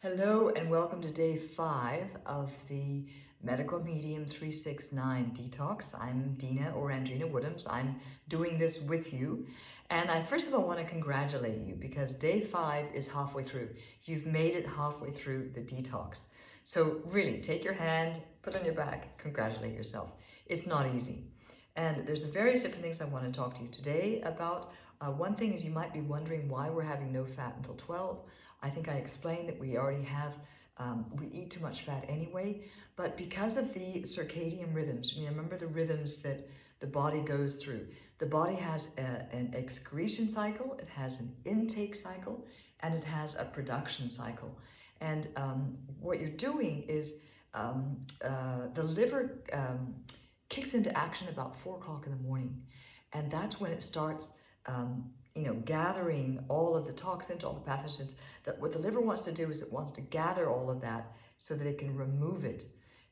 Hello and welcome to day 5 of the Medical Medium 369 Detox. I'm Dina or Andrina Woodhams. I'm doing this with you. And I first of all want to congratulate you because day 5 is halfway through. You've made it halfway through the detox. So really take your hand, put it on your back, congratulate yourself. It's not easy. And there's various different things I want to talk to you today about. One thing is you might be wondering why we're having no fat until 12. I think I explained that we already have, we eat too much fat anyway, but because of the circadian rhythms, remember the rhythms that the body goes through. The body has an excretion cycle, it has an intake cycle, and it has a production cycle. And what you're doing is the liver kicks into action about 4 o'clock in the morning, and that's when it starts gathering all of the toxins, all the pathogens. That what the liver wants to do is it wants to gather all of that so that it can remove it.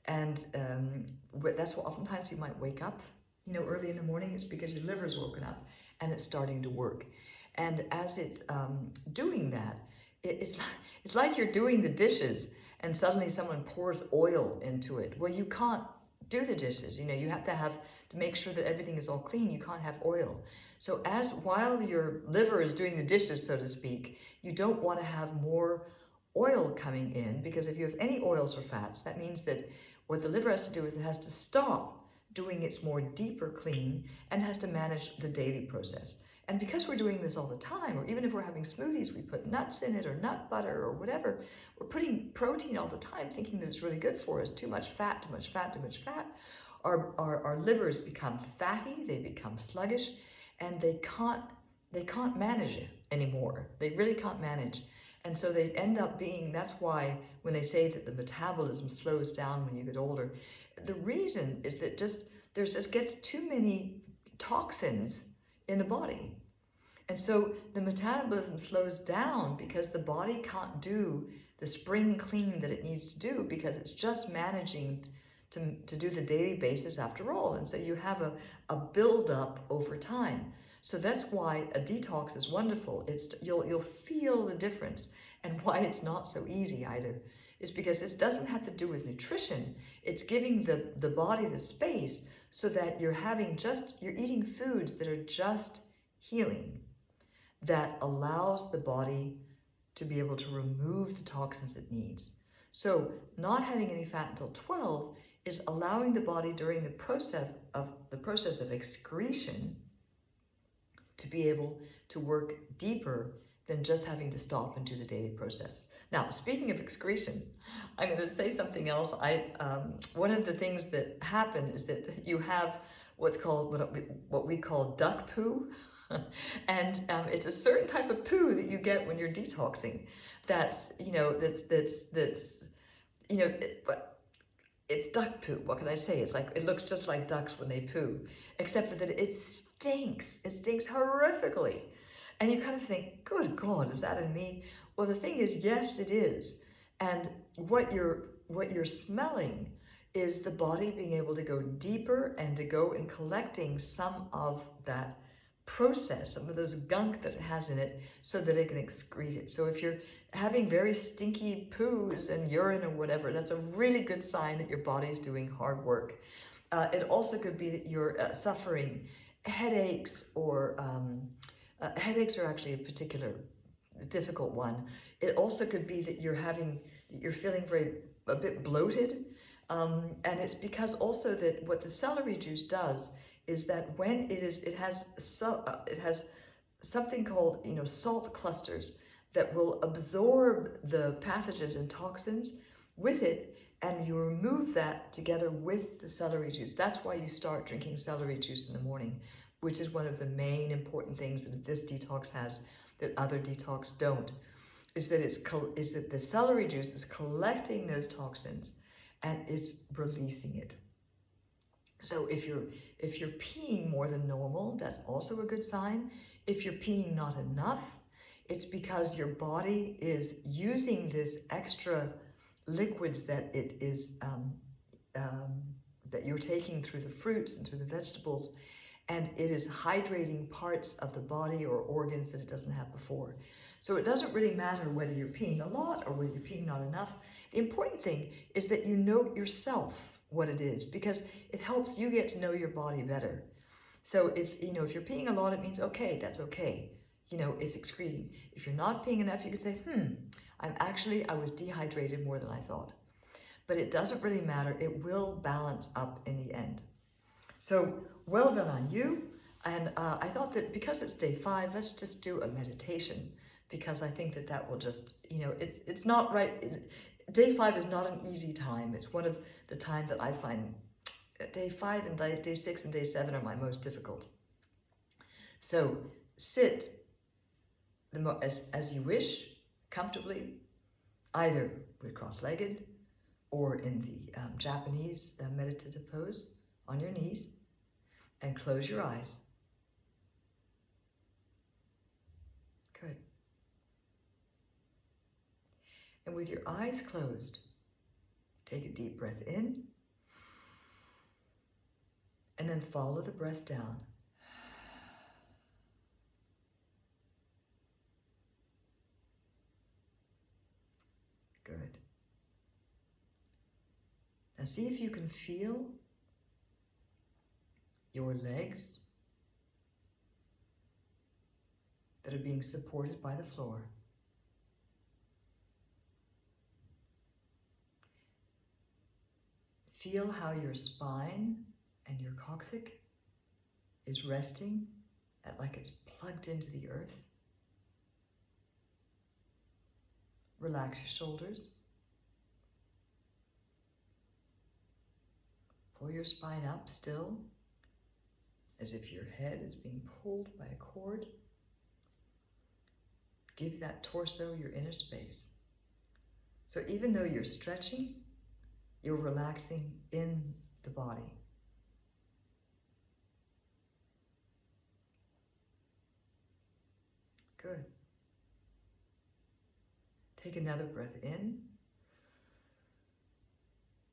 And that's what oftentimes you might wake up, early in the morning. It's because your liver's woken up and it's starting to work. And as it's doing that, it's like you're doing the dishes and suddenly someone pours oil into it. Well, you can't do the dishes. You have to make sure that everything is all clean. You can't have oil. So while your liver is doing the dishes, so to speak, you don't want to have more oil coming in, because if you have any oils or fats, that means that what the liver has to do is it has to stop doing its more deeper clean and has to manage the daily process. And because we're doing this all the time, or even if we're having smoothies, we put nuts in it or nut butter or whatever, we're putting protein all the time thinking that it's really good for us. Too much fat, too much fat, too much fat. Our livers become fatty, they become sluggish, and they can't manage it anymore. They really can't manage. And so they end up being, that's why when they say that the metabolism slows down when you get older, the reason is that there just gets too many toxins in the body. And so the metabolism slows down because the body can't do the spring clean that it needs to do, because it's just managing to do the daily basis after all. And so you have a build-up over time. So that's why a detox is wonderful. You'll feel the difference. And why it's not so easy either is because this doesn't have to do with nutrition. It's giving the body the space so that you're eating foods that are just healing, that allows the body to be able to remove the toxins it needs. So not having any fat until 12 is allowing the body during the process of excretion to be able to work deeper than just having to stop and do the daily process. Now, speaking of excretion, I'm going to say something else. One of the things that happen is that you have what we call duck poo, and it's a certain type of poo that you get when you're detoxing. But it's duck poo. What can I say? It looks just like ducks when they poo, except for that it stinks. It stinks horrifically. And you kind of think, good God, is that in me? Well, the thing is, yes, it is. And what you're smelling is the body being able to go deeper and to go and collecting some of that process, some of those gunk that it has in it, so that it can excrete it. So if you're having very stinky poos and urine or whatever, that's a really good sign that your body's doing hard work. It also could be that you're suffering headaches, or headaches are actually a particular difficult one. It also could be that you're feeling a bit bloated, and it's because also that what the celery juice does is that when it has something called salt clusters that will absorb the pathogens and toxins with it, and you remove that together with the celery juice. That's why you start drinking celery juice in the morning, which is one of the main important things that this detox has that other detox don't, is that the celery juice is collecting those toxins and it's releasing it. So if you're peeing more than normal, that's also a good sign. If you're peeing not enough, it's because your body is using this extra liquids that it is that you're taking through the fruits and through the vegetables, and it is hydrating parts of the body or organs that it doesn't have before. So it doesn't really matter whether you're peeing a lot or whether you're peeing not enough. The important thing is that you know yourself what it is, because it helps you get to know your body better. So if if you're peeing a lot, it means okay, that's okay. It's excreting. If you're not peeing enough, you could say, I was dehydrated more than I thought. But it doesn't really matter. It will balance up in the end. So well done on you. And I thought that because it's day 5, let's just do a meditation, because I think that will just, it's not right. Day 5 is not an easy time. It's one of the time that I find day 5 and day 6 and day 7 are my most difficult. So sit as you wish, comfortably, either with cross-legged or in the Japanese meditative pose on your knees, and close your eyes. Good. And with your eyes closed, take a deep breath in, and then follow the breath down. Good. Now see if you can feel your legs that are being supported by the floor. Feel how your spine and your coccyx is resting like it's plugged into the earth. Relax your shoulders. Pull your spine up still, as if your head is being pulled by a cord. Give that torso your inner space. So even though you're stretching, you're relaxing in the body. Good. Take another breath in,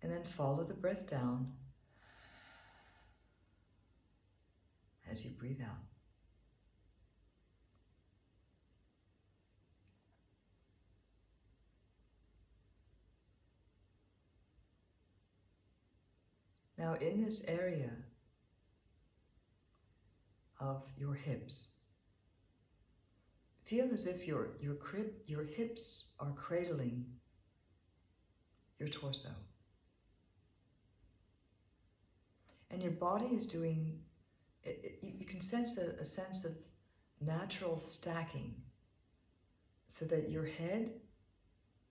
and then follow the breath down as you breathe out. Now in this area of your hips, feel as if your hips are cradling your torso. And your body is doing, you can sense a sense of natural stacking, so that your head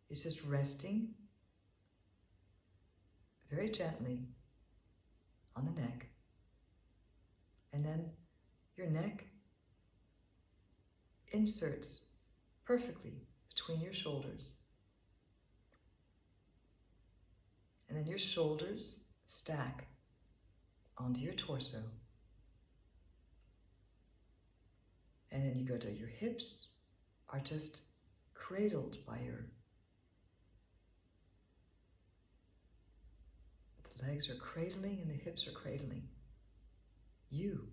is just resting very gently on the neck. And then your neck inserts perfectly between your shoulders. And then your shoulders stack onto your torso. And then you go to your hips are just cradled by the legs are cradling and the hips are cradling you.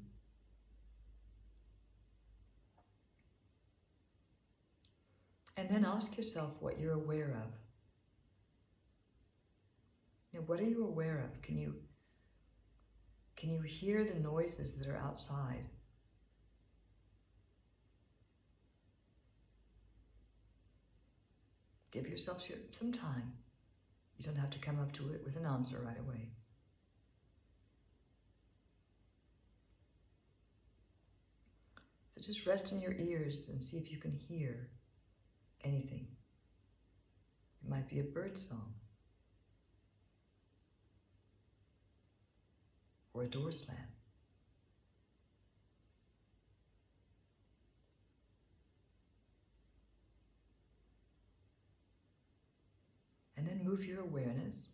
And then ask yourself what you're aware of. What are you aware of? Can you hear the noises that are outside? Give yourself some time. You don't have to come up to it with an answer right away. So just rest in your ears and see if you can hear anything. It might be a bird song, or a door slam. And then move your awareness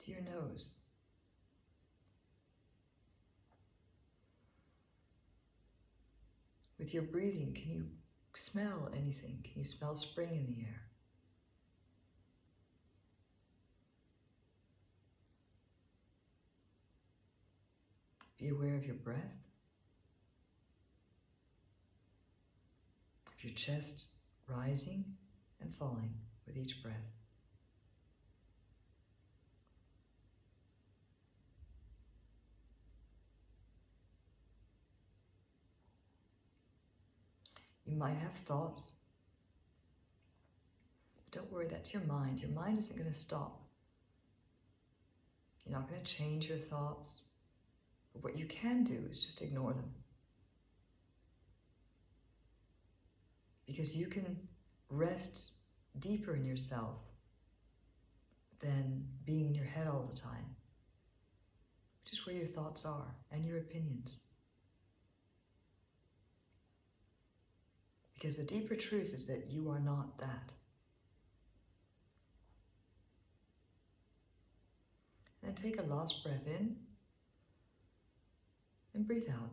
to your nose. With your breathing, can you smell anything? Can you smell spring in the air? Be aware of your breath. of your chest rising and falling with each breath. You might have thoughts. Don't worry, that's your mind. Your mind isn't going to stop. You're not going to change your thoughts. But what you can do is just ignore them. Because you can rest deeper in yourself than being in your head all the time, which is where your thoughts are and your opinions. Because the deeper truth is that you are not that. And take a last breath in and breathe out.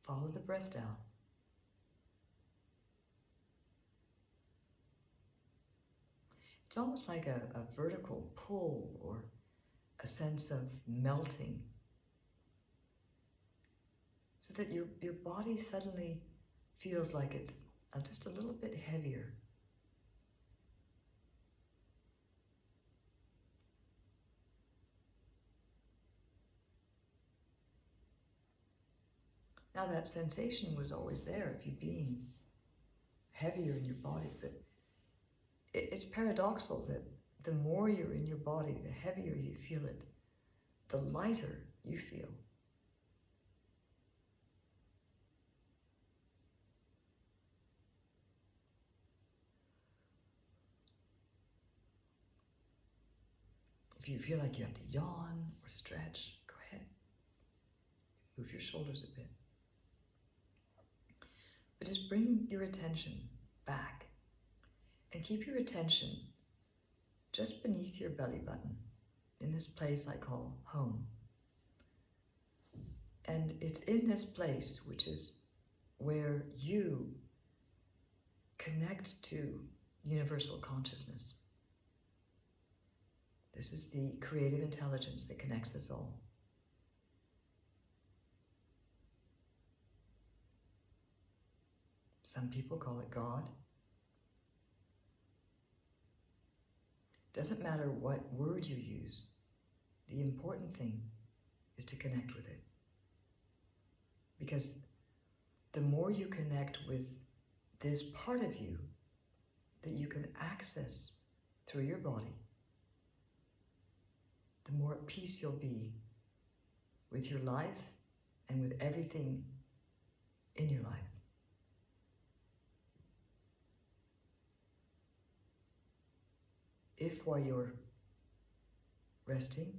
Follow the breath down. It's almost like a vertical pull or a sense of melting, so that your body suddenly feels like it's just a little bit heavier. Now that sensation was always there of you being heavier in your body, but it's paradoxical that the more you're in your body, the heavier you feel it, the lighter you feel. If you feel like you have to yawn or stretch, go ahead. Move your shoulders a bit. But just bring your attention back and keep your attention just beneath your belly button in this place I call home. And it's in this place, which is where you connect to universal consciousness. This is the creative intelligence that connects us all. Some people call it God. Doesn't matter what word you use. The important thing is to connect with it. Because the more you connect with this part of you that you can access through your body, the more at peace you'll be with your life and with everything in your life. If while you're resting,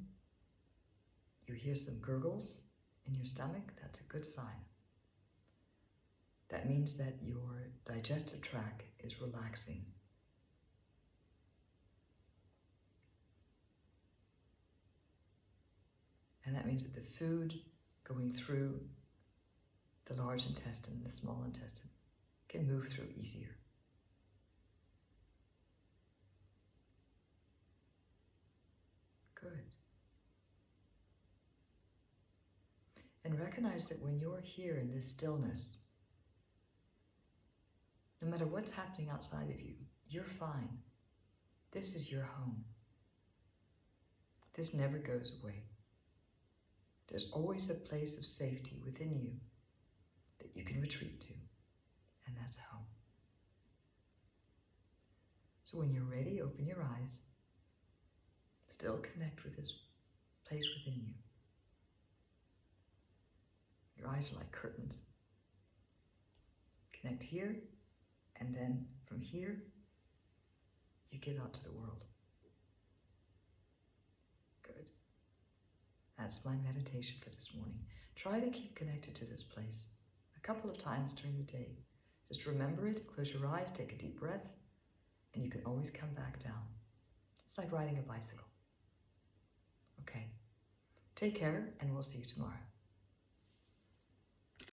you hear some gurgles in your stomach, that's a good sign. That means that your digestive tract is relaxing. And that means that the food going through the large intestine, the small intestine, can move through easier. Good. And recognize that when you're here in this stillness, no matter what's happening outside of you, you're fine. This is your home. This never goes away. There's always a place of safety within you that you can retreat to, and that's home. So when you're ready, open your eyes. Still connect with this place within you. Your eyes are like curtains. Connect here, and then from here, you give out to the world. Good. That's my meditation for this morning. Try to keep connected to this place a couple of times during the day. Just remember it, close your eyes, take a deep breath, and you can always come back down. It's like riding a bicycle. Okay. Take care, and we'll see you tomorrow.